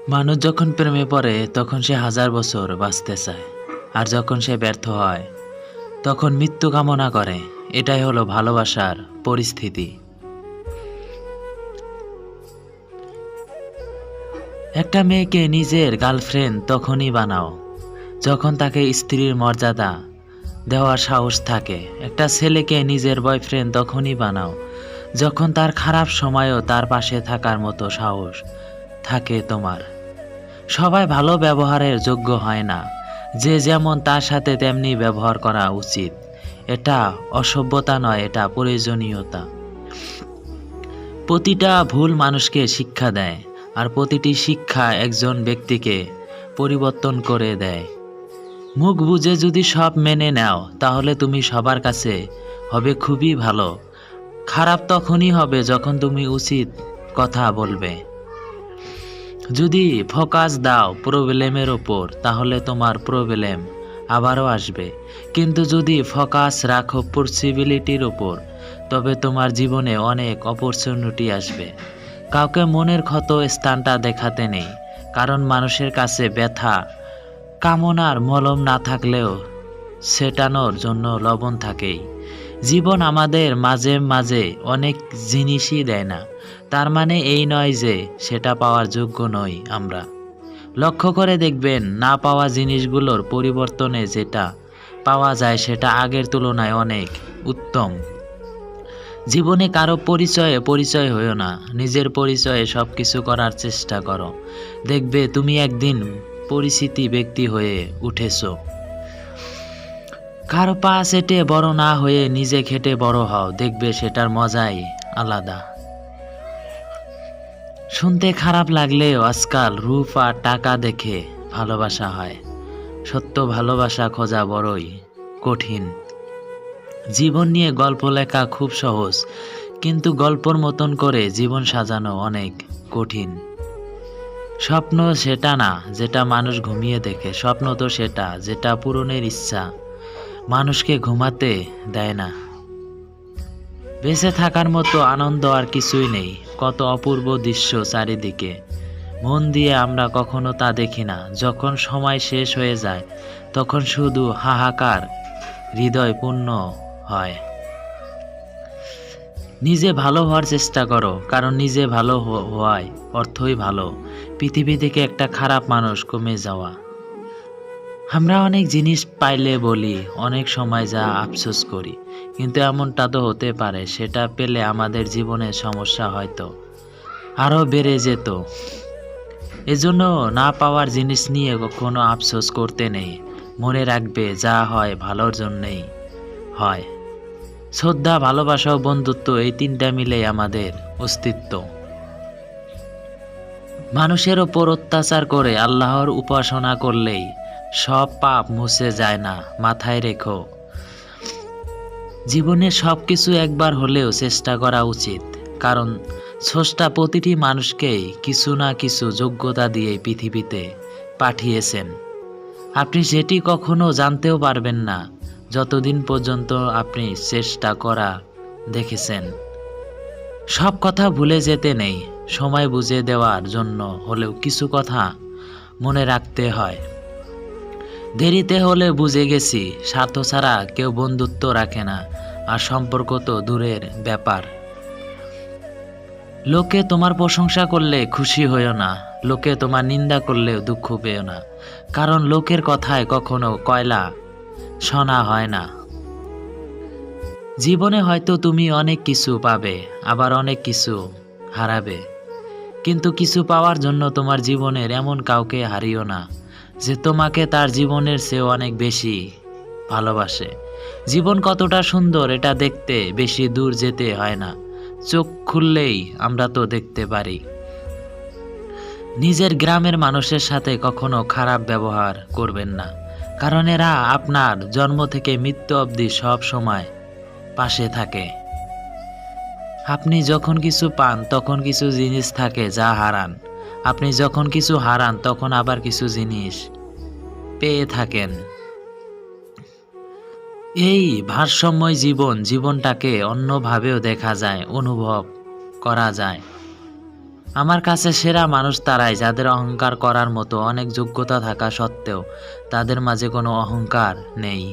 মানুষ যখন প্রেমে পড়ে তখন সে হাজার বছর বাঁচতে চায়, আর যখন সে ব্যর্থ হয় তখন মৃত্যু কামনা করে। এটাই হলো ভালোবাসার পরিস্থিতি। একটা মেয়েকে নিজের গার্লফ্রেন্ড তখনই বানাও যখন তাকে স্ত্রীর মর্যাদা দেওয়ার সাহস থাকে। একটা ছেলেকে নিজের বয়ফ্রেন্ড তখনই বানাও যখন তার খারাপ সময়েও তার পাশে থাকার মতো সাহস থাকে তোমার। সবাই ভালো ব্যবহারের যোগ্য হয় না, যে যেমন তার সাথে তেমনি ব্যবহার করা উচিত। এটা অসভ্যতা নয়, এটা প্রয়োজনীয়তা। প্রতিটা ভুল মানুষকে শিক্ষা দেয়, আর প্রতিটি শিক্ষা একজন ব্যক্তিকে পরিবর্তন করে দেয়। মুখ বুঝে যদি সব মেনে নাও তাহলে তুমি সবার কাছে হবে খুবই ভালো। খারাপ তখনই হবে যখন তুমি উচিত কথা বলবে। যদি ফোকাস দাও প্রবলেমের ওপর তাহলে তোমার প্রবলেম আবারও আসবে, কিন্তু যদি ফোকাস রাখো পসিবিলিটির ওপর তবে তোমার জীবনে অনেক অপরচুনিটি আসবে। কাউকে মনের ক্ষত স্থানটা দেখাতে নেই, কারণ মানুষের কাছে ব্যথা কামনার মলম না থাকলেও সেটানোর জন্য লবণ থাকেই। জীবন আমাদের মাঝে মাঝে অনেক জিনিসই দেয় না, তার মানে এই নয় যে সেটা পাওয়ার যোগ্য নই আমরা। লক্ষ্য করে দেখবেন, না পাওয়া জিনিসগুলোর পরিবর্তনে যেটা পাওয়া যায় সেটা আগের তুলনায় অনেক উত্তম। জীবনে কারো পরিচয়ে পরিচয় হইও না, নিজের পরিচয়ে সব কিছু করার চেষ্টা করো। দেখবে তুমি একদিন পরিচিতি ব্যক্তি হয়ে উঠেছো। কারো পা চেটে বড় না হয়ে নিজে খেটে বড় হও, দেখবে সেটার মজাই আলাদা। শুনতে খারাপ লাগলেও আজকাল রূপ আর টাকা দেখে ভালোবাসা হয়। সত্য ভালোবাসা খোঁজা বড়ই কঠিন। জীবন নিয়ে গল্প লেখা খুব সহজ, কিন্তু গল্পর মতন করে জীবন সাজানো অনেক কঠিন। স্বপ্ন সেটা না যেটা মানুষ ঘুমিয়ে দেখে, স্বপ্ন তো সেটা যেটা পূরণের ইচ্ছা মানুষকে ঘুমাতে দেয় না। বেঁচে থাকার মতো আনন্দ আর কিছুই নেই। কত অপূর্ব দৃশ্য চারিদিকে, মন দিয়ে আমরা কখনো তা দেখি না। যখন সময় শেষ হয়ে যায় তখন শুধু হাহাকার, হৃদয় পূর্ণ হয়। নিজে ভালো হওয়ার চেষ্টা করো, কারণ নিজে ভালো হওয়ায় অর্থই ভালো। পৃথিবী থেকে একটা খারাপ মানুষ কমে যাওয়া। আমরা অনেক জিনিস পাইলে বলি, অনেক সময় যা আফসোস করি, কিন্তু এমনটা তো হতে পারে সেটা পেলে আমাদের জীবনের সমস্যা হয়তো আরও বেড়ে যেত। এজন্য না পাওয়ার জিনিস নিয়ে কখনো আফসোস করতে নেই। মনে রাখবে, যা হয় ভালোর জন্যেই হয়। শ্রদ্ধা, ভালোবাসা ও বন্ধুত্ব, এই তিনটা মিলেই আমাদের অস্তিত্ব। মানুষের ওপর অত্যাচার করে আল্লাহর উপাসনা করলেই সব পাপ মুছে যায় না, মাথায় রেখো। জীবনে সব কিছু একবার হলেও চেষ্টা করা উচিত, কারণ স্রষ্টা প্রতিটি মানুষকেই কিছু না কিছু যোগ্যতা দিয়ে পৃথিবীতে পাঠিয়েছেন। আপনি সেটি কখনো জানতেও পারবেন না যতদিন পর্যন্ত আপনি চেষ্টা করা দেখেছেন। সব কথা ভুলে যেতে নেই, সময় বুঝে দেওয়ার জন্য হলেও কিছু কথা মনে রাখতে হয়। দেরিতে হলে বুঝে গেছি, স্বার্থ ছাড়া কেউ বন্ধুত্ব রাখে না, আর সম্পর্ক তো দূরের ব্যাপার। লোকে তোমার প্রশংসা করলে খুশি হইও না, লোকে তোমার নিন্দা করলেও দুঃখ পেও না, কারণ লোকের কথায় কখনো কয়লা শোনা হয় না। জীবনে হয়তো তুমি অনেক কিছু পাবে, আবার অনেক কিছু হারাবে, কিন্তু কিছু পাওয়ার জন্য তোমার জীবনের এমন কাউকে হারিও না যে তোমাকে তার জীবনের চেয়ে অনেক বেশি ভালোবাসে। জীবন কতটা সুন্দর এটা দেখতে বেশি দূর যেতে হয় না, চোখ খুললেই আমরা তো দেখতে পারি। নিজের গ্রামের মানুষের সাথে কখনো খারাপ ব্যবহার করবেন না, কারণ এরা আপনার জন্ম থেকে মৃত্যু অবধি সব সময় পাশে থাকে। আপনি যখন কিছু পান তখন কিছু জিনিস থাকে যা হারান, আপনি যখন কিছু হারান তখন আবার কিছু জিনিস পেয়ে থাকেন। এই ভারসাম্যই জীবনটাকে অন্যভাবেও দেখা যায়, অনুভব করা যায়। আমার কাছে সেরা মানুষ তারাই যাদের অহংকার করার মতো অনেক যোগ্যতা থাকা সত্ত্বেও তাদের মাঝে কোনো অহংকার নেই।